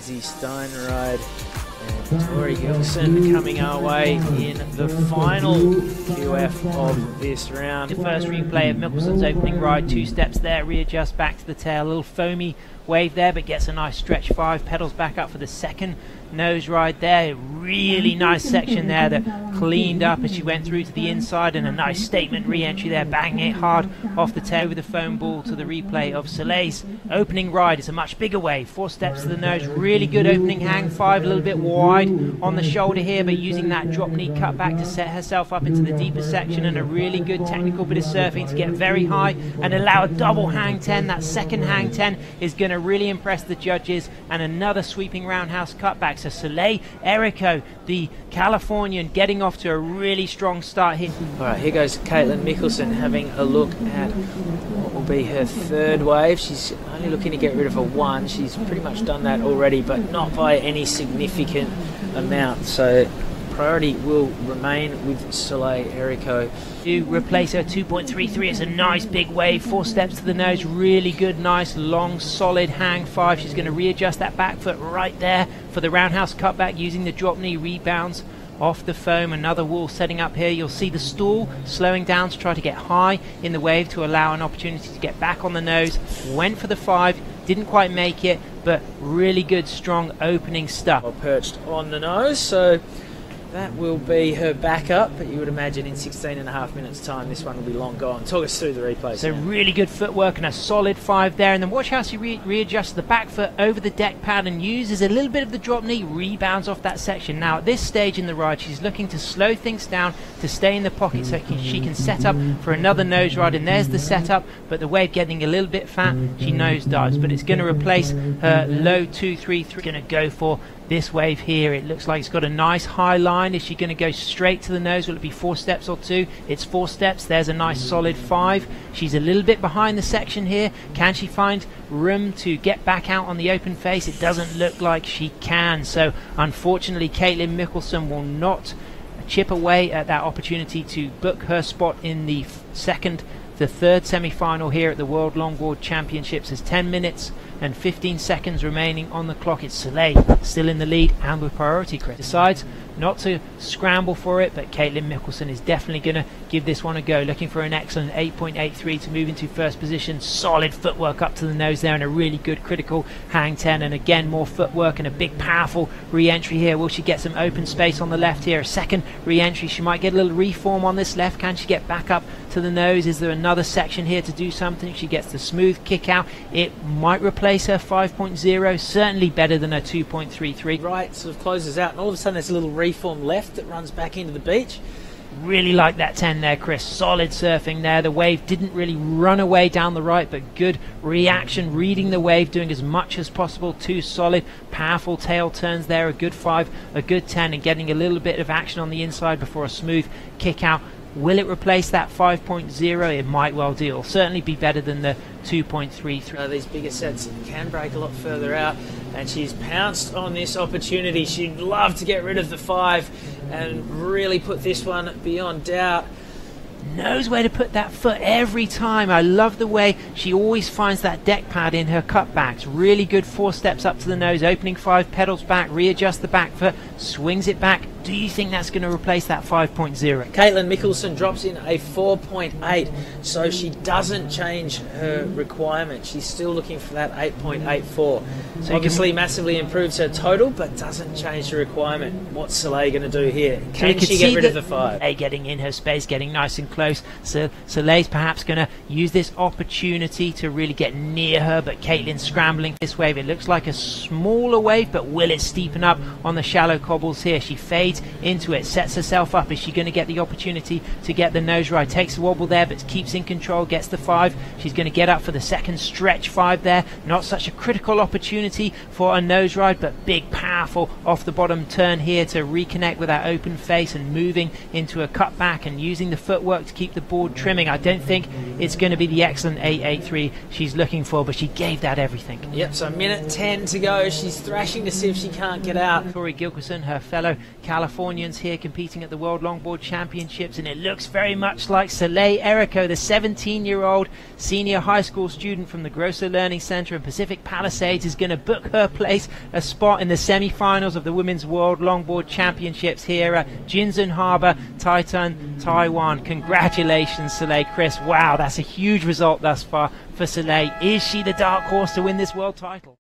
Lindsay Steinride and Tori Gilson coming our way in the final QF of this round. The first replay of Mickelson's opening ride, 2 steps there, readjusts back to the tail, a little foamy wave there, but gets a nice stretch 5, pedals back up for the second nose ride there. Really nice section there that cleaned up as she went through to the inside, and a nice statement re-entry there, banging it hard off the tail with the foam ball to the replay of Soleil's opening ride. It's a much bigger wave, 4 steps to the nose, really good opening hang 5, a little bit wide on the shoulder here, but using that drop knee cut back to set herself up into the deeper section, and a really good technical bit of surfing to get very high and allow a double hang 10. That second hang 10 is going to really impress the judges, and another sweeping roundhouse cutback. So Soleil S.Errico, the Californian, getting off to a really strong start here. Alright, here goes Caitlin Mickelson having a look at what will be her third wave. She's only looking to get rid of a 1. She's pretty much done that already, but not by any significant amount. So priority will remain with Soleil S.Errico. To replace her 2.33, it's a nice big wave, 4 steps to the nose, really good, nice long solid hang 5. She's going to readjust that back foot right there for the roundhouse cutback using the drop knee, rebounds off the foam. Another wall setting up here. You'll see the stall slowing down to try to get high in the wave to allow an opportunity to get back on the nose. Went for the 5, didn't quite make it, but really good strong opening stuff. Well perched on the nose, so that will be her backup, but you would imagine in 16.5 minutes time this one will be long gone. Talk us through the replay. So really good footwork and a solid 5 there, and then watch how she readjusts the back foot over the deck pad and uses a little bit of the drop knee, rebounds off that section. Now at this stage in the ride she's looking to slow things down to stay in the pocket so she can set up for another nose ride, and there's the setup, but the wave getting a little bit fat, she nose dives, but it's going to replace her low 2.33. Going to go for this wave here. It looks like it's got a nice high line. Is she going to go straight to the nose? Will it be 4 steps or 2? It's 4 steps. There's a nice solid 5. She's a little bit behind the section here. Can she find room to get back out on the open face? It doesn't look like she can. So unfortunately Caitlin Mickelson will not chip away at that opportunity to book her spot in the third semi-final here at the World Longboard Championships. There's 10 minutes and 15 seconds remaining on the clock. It's Soleil still in the lead and with priority. Chris decides not to scramble for it, but Caitlin Mickelson is definitely going to give this one a go, looking for an excellent 8.83 to move into first position. Solid footwork up to the nose there and a really good critical hang 10, and again more footwork and a big powerful re-entry here. Will she get some open space on the left here? A second re-entry. She might get a little reform on this left. Can she get back up to the nose? Is there another section here to do something? She gets the smooth kick out. It might replace her 5.0, certainly better than her 2.33. Right, sort of closes out, and all of a sudden there's a little reform left that runs back into the beach. Really like that 10 there, Chris. Solid surfing there. The wave didn't really run away down the right, but good reaction, reading the wave, doing as much as possible. 2 solid, powerful tail turns there. A good 5, a good 10, and getting a little bit of action on the inside before a smooth kick out. Will it replace that 5.0? It might well do. It'll certainly be better than the 2.33. These bigger sets can break a lot further out, and she's pounced on this opportunity. She'd love to get rid of the 5 and really put this one beyond doubt. Knows where to put that foot every time. I love the way she always finds that deck pad in her cutbacks. Really good 4 steps up to the nose, opening 5, pedals back, readjusts the back foot, swings it back. Do you think that's going to replace that 5.0? Caitlin Mickelson drops in a 4.8, so she doesn't change her requirement. She's still looking for that 8.84. So obviously massively improves her total, but doesn't change the requirement. What's Soleil going to do here? Can she get rid of the 5? Getting in her space, getting nice and close. So Soleil's perhaps going to use this opportunity to really get near her, but Caitlin scrambling this wave. It looks like a smaller wave, but will it steepen up on the shallow cobbles here? She fades into it, sets herself up. Is she going to get the opportunity to get the nose ride? Takes the wobble there, but keeps in control, gets the 5. She's going to get up for the second stretch 5 there. Not such a critical opportunity for a nose ride, but big, powerful off the bottom turn here to reconnect with that open face and moving into a cutback and using the footwork to keep the board trimming. I don't think it's going to be the excellent 8.83 she's looking for, but she gave that everything. Yep, so 1:10 to go. She's thrashing to see if she can't get out. Tori Gilson, her fellow California Californians here competing at the World Longboard Championships, and it looks very much like Soleil Errico, the 17-year-old senior high school student from the Grosser Learning Center in Pacific Palisades, is going to book her place a spot in the semi-finals of the Women's World Longboard Championships here at Jinzhou Harbor, Taichung, Taiwan. Congratulations, Soleil. Chris, wow, that's a huge result thus far for Soleil. Is she the dark horse to win this world title?